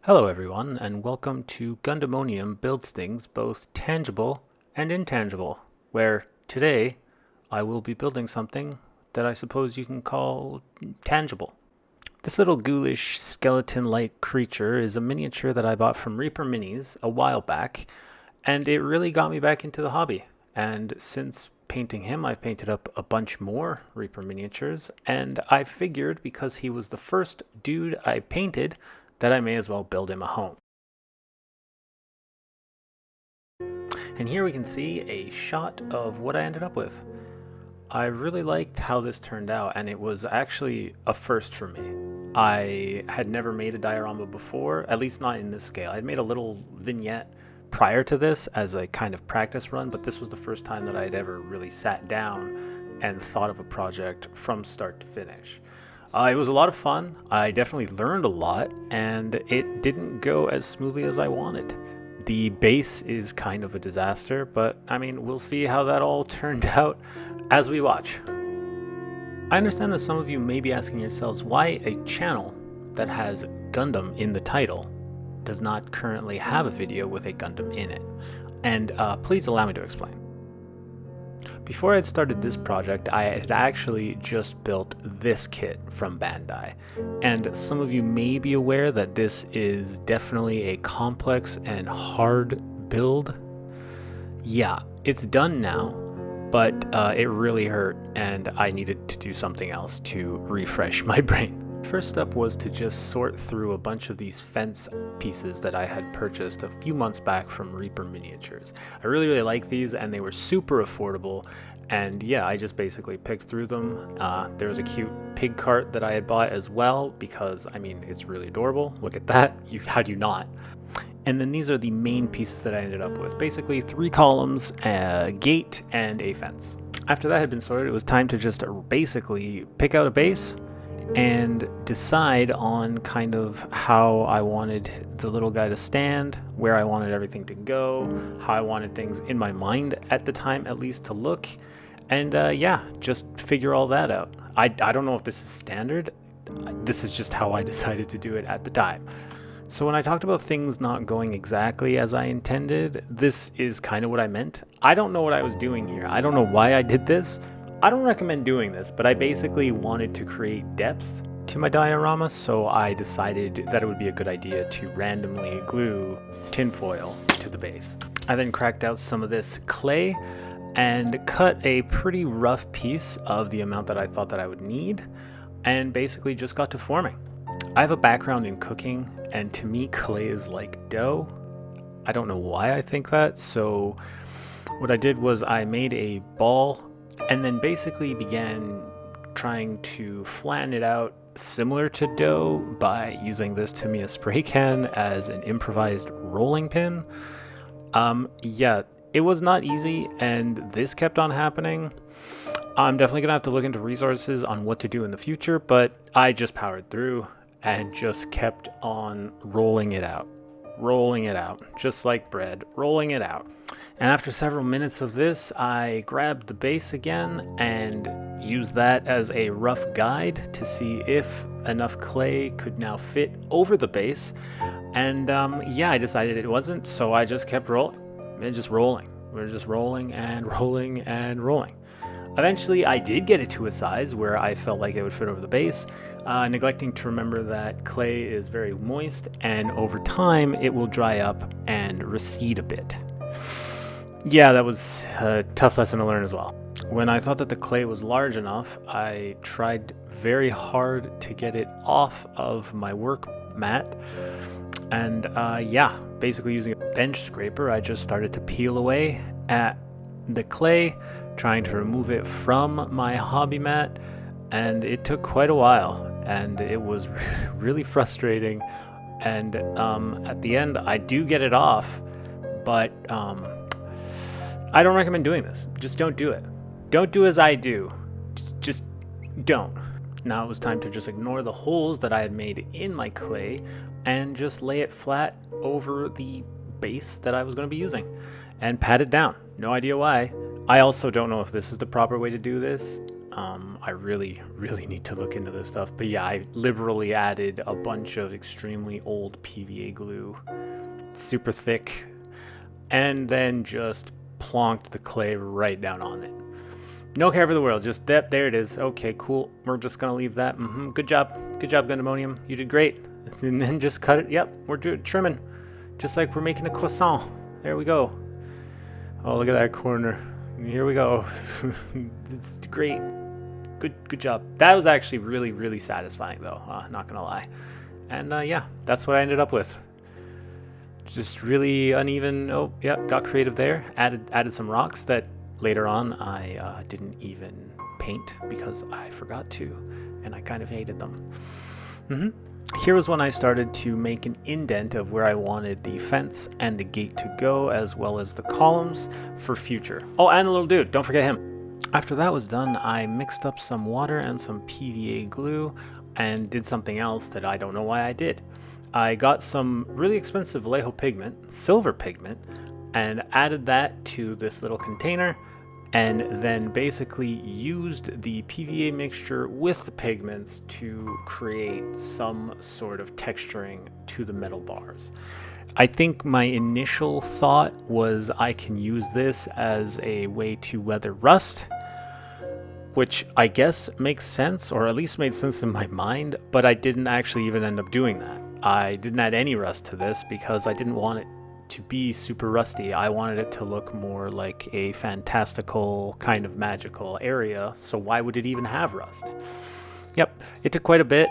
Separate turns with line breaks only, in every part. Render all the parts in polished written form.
Hello everyone, and welcome to Gundamonium Builds Things Both Tangible and Intangible, where today I will be building something that I suppose you can call tangible. This little ghoulish skeleton-like creature is a miniature that I bought from Reaper Minis a while back, and it really got me back into the hobby. And since painting him, I've painted up a bunch more Reaper miniatures, and I figured because he was the first dude I painted that I may as well build him a home. And here we can see a shot of what I ended up with. I really liked how this turned out, and it was actually a first for me. I had never made a diorama before, at least not in this scale. I'd made a little vignette prior to this as a kind of practice run, but this was the first time that I'd ever really sat down and thought of a project from start to finish. It was a lot of fun. I definitely learned a lot, and it didn't go as smoothly as I wanted. The base is kind of a disaster, but I mean, we'll see how that all turned out as we watch. I understand that some of you may be asking yourselves why a channel that has Gundam in the title does not currently have a video with a Gundam in it. And please allow me to explain. Before I had started this project, I had actually just built this kit from Bandai. And some of you may be aware that this is definitely a complex and hard build. Yeah, it's done now, but it really hurt and I needed to do something else to refresh my brain. First step was to just sort through a bunch of these fence pieces that I had purchased a few months back from Reaper Miniatures. I really like these, and they were super affordable, and yeah, I just basically picked through them. There was a cute pig cart that I had bought as well, because I mean, it's really adorable. Look at that. How do you not? And then these are the main pieces that I ended up with. Basically 3 columns, a gate, and a fence. After that had been sorted, it was time to just basically pick out a base and decide on kind of how I wanted the little guy to stand, where I wanted everything to go, how I wanted things in my mind at the time at least to look, and yeah, just figure all that out. I don't know if this is standard. This is just how I decided to do it at the time. So when I talked about things not going exactly as I intended, this is kind of what I meant. I don't know what I was doing here. I don't know why I did this. I don't recommend doing this, but I basically wanted to create depth to my diorama, so I decided that it would be a good idea to randomly glue tinfoil to the base. I then cracked out some of this clay and cut a pretty rough piece of the amount that I thought that I would need, and basically just got to forming. I have a background in cooking, and to me clay is like dough. I don't know why I think that, so what I did was I made a ball and then basically began trying to flatten it out similar to dough by using this Tamiya spray can as an improvised rolling pin. Yeah, it was not easy, and this kept on happening. I'm definitely gonna have to look into resources on what to do in the future, but I just powered through and just kept on rolling it out, just like bread, rolling it out. And after several minutes of this, I grabbed the base again and used that as a rough guide to see if enough clay could now fit over the base. And yeah, I decided it wasn't, so I just kept rolling. And just rolling. We're just rolling and rolling and rolling. Eventually, I did get it to a size where I felt like it would fit over the base, neglecting to remember that clay is very moist, and over time, it will dry up and recede a bit. Yeah, that was a tough lesson to learn as well. When I thought that the clay was large enough, I tried very hard to get it off of my work mat. And yeah, basically using a bench scraper, I just started to peel away at the clay, trying to remove it from my hobby mat. And it took quite a while, and it was really frustrating. And at the end, I do get it off, but I don't recommend doing this. Just don't do it. Don't do as I do. Just don't. Now it was time to just ignore the holes that I had made in my clay and just lay it flat over the base that I was going to be using and pat it down. No idea why. I also don't know if this is the proper way to do this. I really need to look into this stuff. But yeah, I liberally added a bunch of extremely old PVA glue, super thick, and then just plonked the clay right down on it. No care for the world, just that. There it is. Okay, cool. We're just gonna leave that. Good job, Gundamonium. You did great. And then just cut it. Yep, we're trimming, just like we're making a croissant. There we go. Oh, look at that corner. Here we go. It's great. Good job. That was actually really satisfying, though. Not gonna lie. And yeah, that's what I ended up with. Just really uneven. Oh, yeah, got creative there. Added some rocks that later on I didn't even paint because I forgot to, and I kind of hated them. Here was when I started to make an indent of where I wanted the fence and the gate to go, as well as the columns for future. Oh, and the little dude, don't forget him. After that was done, I mixed up some water and some PVA glue and did something else that I don't know why I did. I got some really expensive Vallejo pigment, silver pigment, and added that to this little container, and then basically used the PVA mixture with the pigments to create some sort of texturing to the metal bars. I think my initial thought was I can use this as a way to weather rust, which I guess makes sense, or at least made sense in my mind, but I didn't actually even end up doing that. I didn't add any rust to this because I didn't want it to be super rusty. I wanted it to look more like a fantastical kind of magical area, so why would it even have rust? Yep, it took quite a bit.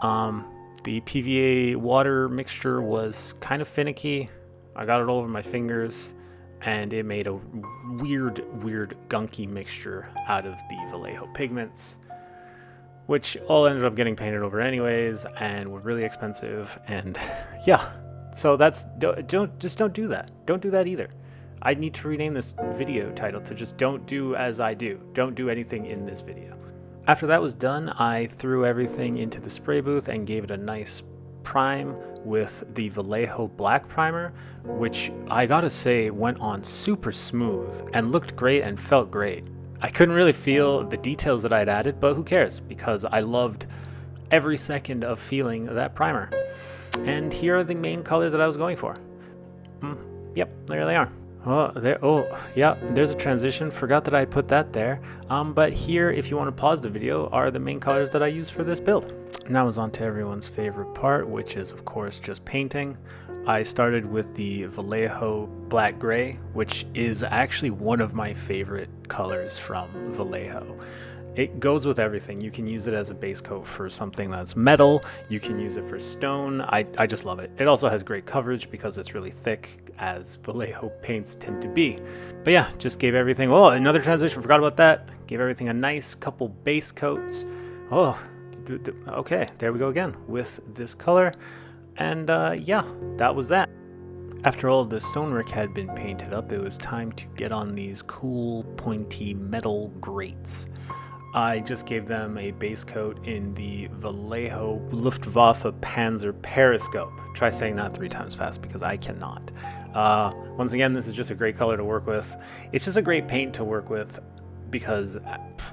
The PVA water mixture was kind of finicky. I got it all over my fingers, and it made a weird gunky mixture out of the Vallejo pigments, which all ended up getting painted over anyways and were really expensive. And yeah, so that's don't do that. Don't do that either. I need to rename this video title to just "Don't do as I do." Don't do anything in this video. After that was done, I threw everything into the spray booth and gave it a nice prime with the Vallejo black primer, which I gotta say went on super smooth and looked great and felt great. I couldn't really feel the details that I'd added, but who cares, because I loved every second of feeling that primer. And here are the main colors that I was going for. Yep, there they are. Oh, yeah, there's a transition. Forgot that I put that there. But here, if you want to pause the video, are the main colors that I used for this build. Now is on to everyone's favorite part, which is, of course, just painting. I started with the Vallejo black gray, which is actually one of my favorite colors from Vallejo. It goes with everything. You can use it as a base coat for something that's metal. You can use it for stone. I just love it. It also has great coverage because it's really thick, as Vallejo paints tend to be. But yeah, just gave everything, oh, another transition, forgot about that. Gave everything a nice couple base coats. Oh, okay, there we go again with this color. And yeah, that was that. After all of the stonework had been painted up, it was time to get on these cool pointy metal grates. I just gave them a base coat in the Vallejo Luftwaffe Panzer Periscope. Try saying that 3 times fast because I cannot. Once again, this is just a great color to work with. It's just a great paint to work with because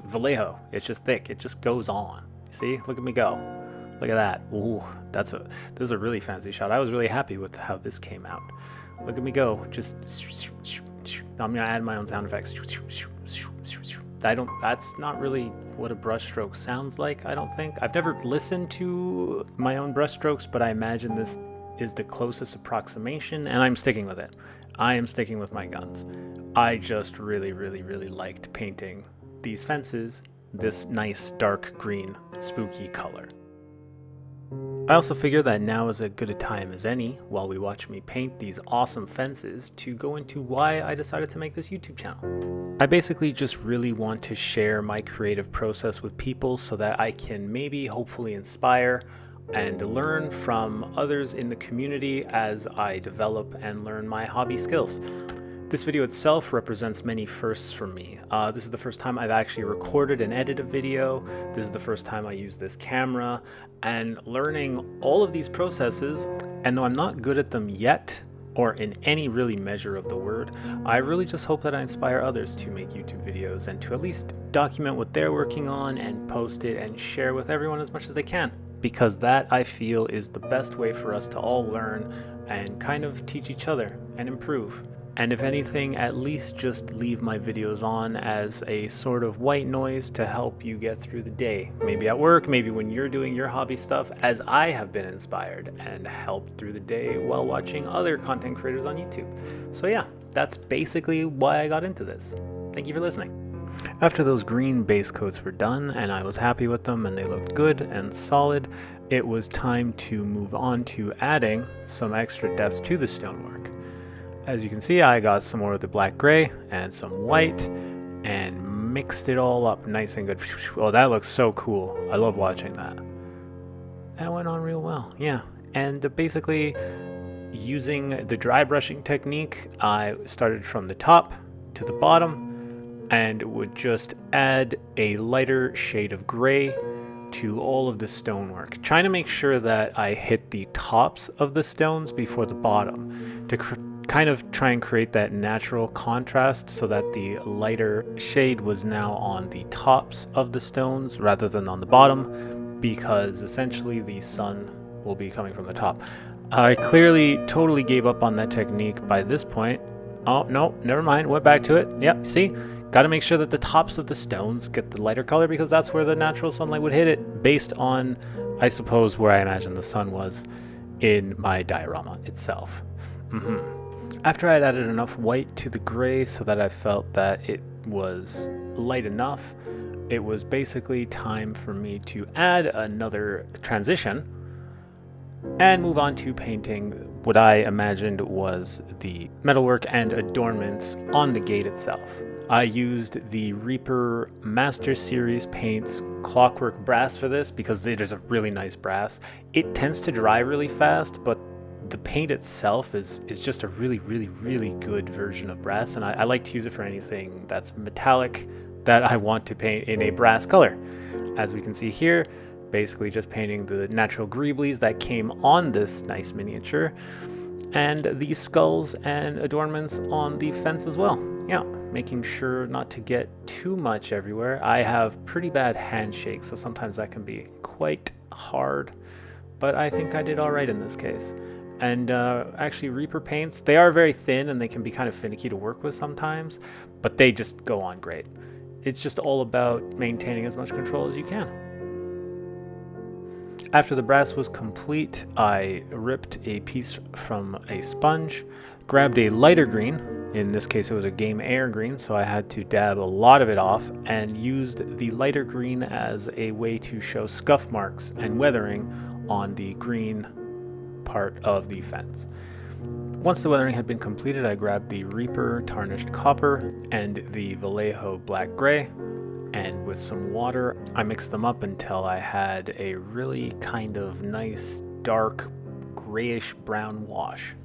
Vallejo, it's just thick. It just goes on. See, look at me go. Look at that. Ooh, this is a really fancy shot. I was really happy with how this came out. Look at me go. Just, I'm gonna add my own sound effects. That's not really what a brushstroke sounds like, I don't think. I've never listened to my own brushstrokes, but I imagine this is the closest approximation, and I'm sticking with it. I am sticking with my guns. I just really liked painting these fences this nice dark green spooky color. I also figure that now is as good a time as any, while we watch me paint these awesome fences, to go into why I decided to make this YouTube channel. I basically just really want to share my creative process with people so that I can maybe hopefully inspire and learn from others in the community as I develop and learn my hobby skills. This video itself represents many firsts for me. This is the first time I've actually recorded and edited a video. This is the first time I use this camera, and learning all of these processes, and though I'm not good at them yet, or in any really measure of the word. I really just hope that I inspire others to make YouTube videos and to at least document what they're working on and post it and share with everyone as much as they can. Because that, I feel, is the best way for us to all learn and kind of teach each other and improve. And if anything, at least just leave my videos on as a sort of white noise to help you get through the day. Maybe at work, maybe when you're doing your hobby stuff, as I have been inspired and helped through the day while watching other content creators on YouTube. So yeah, that's basically why I got into this. Thank you for listening. After those green base coats were done and I was happy with them and they looked good and solid, it was time to move on to adding some extra depth to the stonework. As you can see, I got some more of the black gray and some white and mixed it all up nice and good. Oh, that looks so cool. I love watching that. That went on real well, yeah. And basically, using the dry brushing technique, I started from the top to the bottom and would just add a lighter shade of gray to all of the stonework, trying to make sure that I hit the tops of the stones before the bottom to kind of try and create that natural contrast so that the lighter shade was now on the tops of the stones rather than on the bottom, because essentially the sun will be coming from the top. I clearly totally gave up on that technique by this point. Oh, no, never mind, went back to it. Yep, see? Got to make sure that the tops of the stones get the lighter color because that's where the natural sunlight would hit it based on, I suppose, where I imagine the sun was in my diorama itself. After I had added enough white to the gray so that I felt that it was light enough, it was basically time for me to add another transition and move on to painting what I imagined was the metalwork and adornments on the gate itself. I used the Reaper Master Series Paints Clockwork Brass for this because it is a really nice brass. It tends to dry really fast, but the paint itself is just a really good version of brass, and I like to use it for anything that's metallic that I want to paint in a brass color. As we can see here, basically just painting the natural greeblies that came on this nice miniature, and the skulls and adornments on the fence as well. Yeah, making sure not to get too much everywhere. I have pretty bad handshakes, so sometimes that can be quite hard, but I think I did all right in this case. And actually, Reaper paints, they are very thin and they can be kind of finicky to work with sometimes, but they just go on great. It's just all about maintaining as much control as you can. After the brass was complete, I ripped a piece from a sponge, grabbed a lighter green, in this case it was a Game Air green, so I had to dab a lot of it off, and used the lighter green as a way to show scuff marks and weathering on the green part of the fence. Once the weathering had been completed, I grabbed the Reaper Tarnished Copper and the Vallejo Black Gray, and with some water, I mixed them up until I had a really kind of nice, dark, grayish brown wash.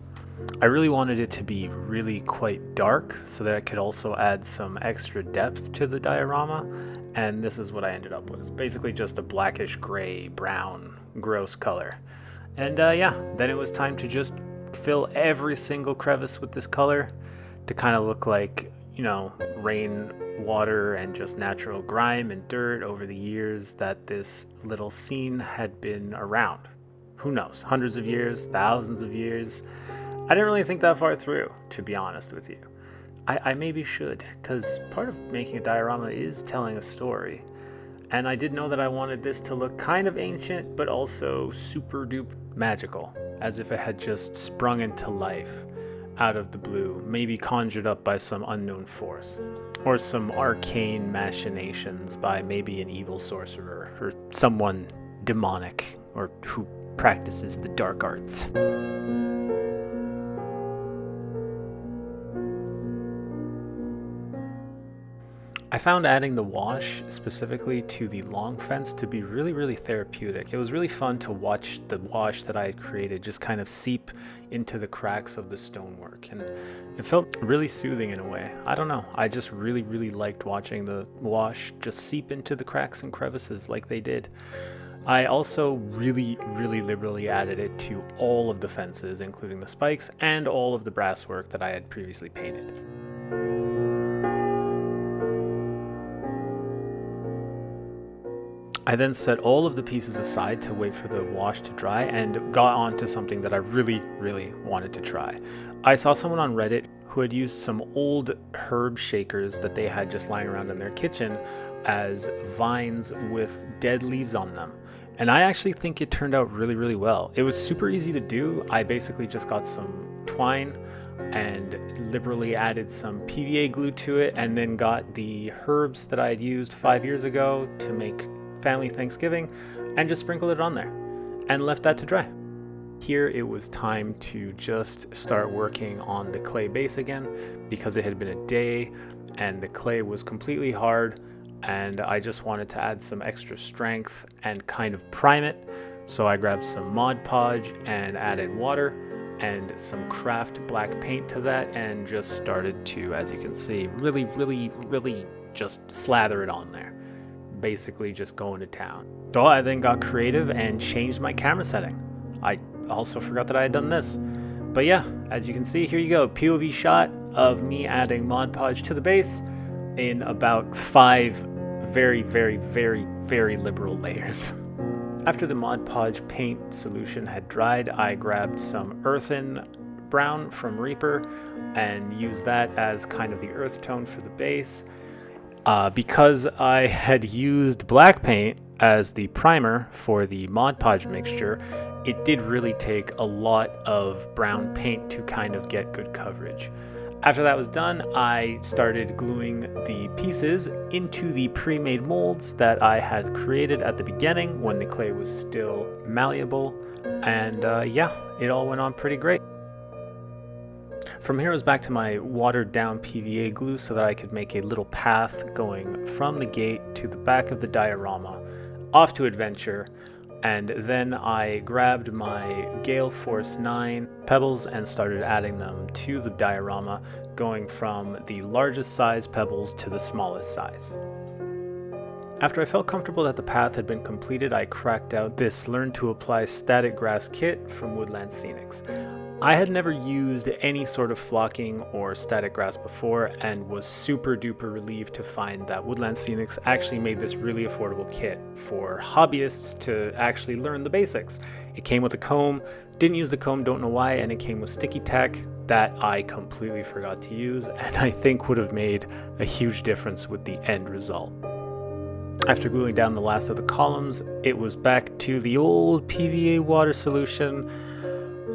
I really wanted it to be really quite dark so that I could also add some extra depth to the diorama, and this is what I ended up with. Basically just a blackish gray, brown, gross color. And yeah, then it was time to just fill every single crevice with this color to kind of look like, you know, rain, water, and just natural grime and dirt over the years that this little scene had been around. Who knows? Hundreds of years, thousands of years. I didn't really think that far through, to be honest with you. I maybe should, because part of making a diorama is telling a story. And I did know that I wanted this to look kind of ancient, but also super duper magical, as if it had just sprung into life out of the blue, maybe conjured up by some unknown force, or some arcane machinations by maybe an evil sorcerer, or someone demonic, or who practices the dark arts. I found adding the wash specifically to the long fence to be really therapeutic. It was really fun to watch the wash that I had created just kind of seep into the cracks of the stonework, and it felt really soothing in a way. I don't know, I just really liked watching the wash just seep into the cracks and crevices like they did. I also really liberally added it to all of the fences, including the spikes and all of the brasswork that I had previously painted. I then set all of the pieces aside to wait for the wash to dry and got on to something that I really wanted to try. I saw someone on Reddit who had used some old herb shakers that they had just lying around in their kitchen as vines with dead leaves on them. And I actually think it turned out really well. It was super easy to do. I basically just got some twine and liberally added some PVA glue to it, and then got the herbs that I had used 5 years ago to make family Thanksgiving and just sprinkled it on there and left that to dry. Here it was time to just start working on the clay base again, because it had been a day and the clay was completely hard, and I just wanted to add some extra strength and kind of prime it. So I grabbed some Mod Podge and added water and some craft black paint to that, and just started to, as you can see, really just slather it on there. Basically just going to town. So I then got creative and changed my camera setting. I also forgot that I had done this. But yeah, as you can see, here you go, POV shot of me adding Mod Podge to the base in about 5 very liberal layers. After the Mod Podge paint solution had dried, I grabbed some earthen brown from Reaper and used that as kind of the earth tone for the base. Because I had used black paint as the primer for the Mod Podge mixture, it did really take a lot of brown paint to kind of get good coverage. After that was done, I started gluing the pieces into the pre-made molds that I had created at the beginning when the clay was still malleable, and yeah, it all went on pretty great. From here it was back to my watered down PVA glue so that I could make a little path going from the gate to the back of the diorama, off to adventure. And then I grabbed my Gale Force 9 pebbles and started adding them to the diorama, going from the largest size pebbles to the smallest size. After I felt comfortable that the path had been completed, I cracked out this Learn to Apply Static Grass kit from Woodland Scenics. I had never used any sort of flocking or static grass before, and was super duper relieved to find that Woodland Scenics actually made this really affordable kit for hobbyists to actually learn the basics. It came with a comb, didn't use the comb, don't know why, and it came with sticky tack that I completely forgot to use, and I think would have made a huge difference with the end result. After gluing down the last of the columns, it was back to the old PVA water solution.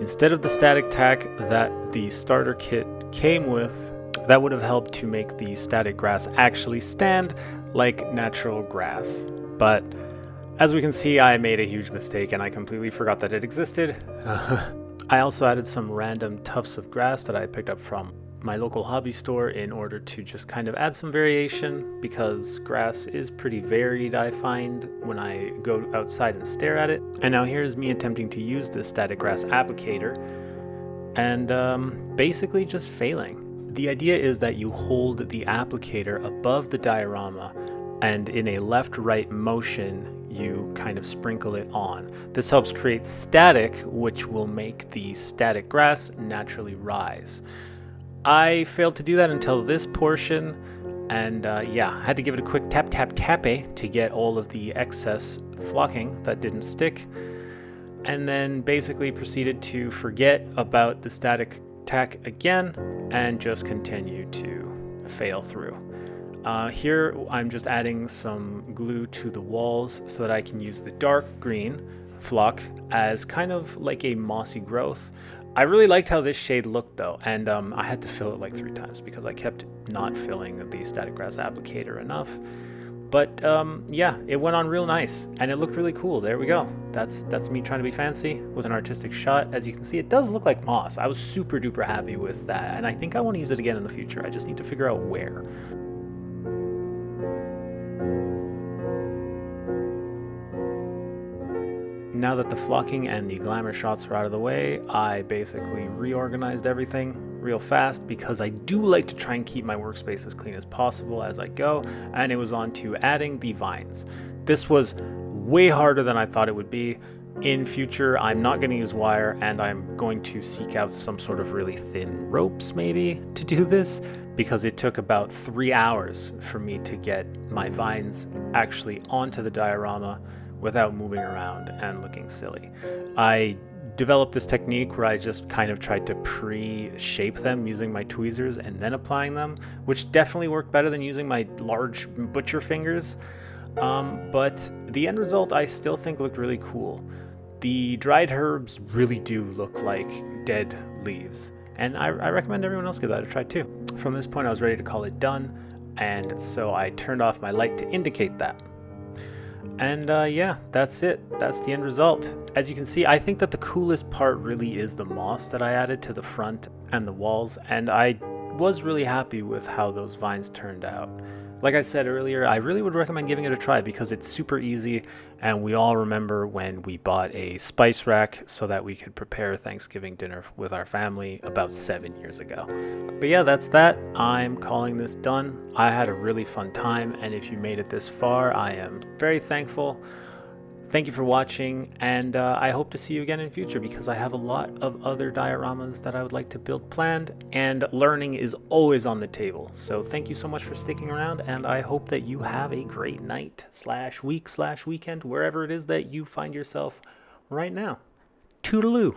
Instead of the static tack that the starter kit came with, that would have helped to make the static grass actually stand like natural grass. But as we can see, I made a huge mistake and I completely forgot that it existed. I also added some random tufts of grass that I picked up from my local hobby store in order to just kind of add some variation, because grass is pretty varied, I find, when I go outside and stare at it. And now here's me attempting to use this static grass applicator and basically just failing. The idea is that you hold the applicator above the diorama, and in a left-right motion you kind of sprinkle it on. This helps create static, which will make the static grass naturally rise. I failed to do that until this portion, and yeah, I had to give it a quick tappy to get all of the excess flocking that didn't stick, and then basically proceeded to forget about the static tack again and just continue to fail through. Here I'm just adding some glue to the walls so that I can use the dark green flock as kind of like a mossy growth. I really liked how this shade looked though, and I had to fill it like 3 times because I kept not filling the static grass applicator enough. But yeah, it went on real nice and it looked really cool. There we go. That's me trying to be fancy with an artistic shot. As you can see, it does look like moss. I was super duper happy with that, and I think I want to use it again in the future. I just need to figure out where. Now that the flocking and the glamour shots were out of the way, I basically reorganized everything real fast because I do like to try and keep my workspace as clean as possible as I go, and it was on to adding the vines. This was way harder than I thought it would be. In future, I'm not going to use wire, and I'm going to seek out some sort of really thin ropes maybe to do this, because it took about 3 hours for me to get my vines actually onto the diorama without moving around and looking silly. I developed this technique where I just kind of tried to pre-shape them using my tweezers and then applying them, which definitely worked better than using my large butcher fingers. But the end result I still think looked really cool. The dried herbs really do look like dead leaves, and I recommend everyone else give that a try too. From this point I was ready to call it done, and so I turned off my light to indicate that. And yeah, that's it. That's the end result. As you can see, I think that the coolest part really is the moss that I added to the front and the walls, and I was really happy with how those vines turned out. Like I said earlier, I really would recommend giving it a try because it's super easy, and we all remember when we bought a spice rack so that we could prepare Thanksgiving dinner with our family about 7 years ago. But yeah, that's that. I'm calling this done. I had a really fun time, and if you made it this far, I am very thankful. Thank you for watching, and I hope to see you again in future because I have a lot of other dioramas that I would like to build planned, and learning is always on the table. So thank you so much for sticking around, and I hope that you have a great night / week / weekend, wherever it is that you find yourself right now. Toodaloo!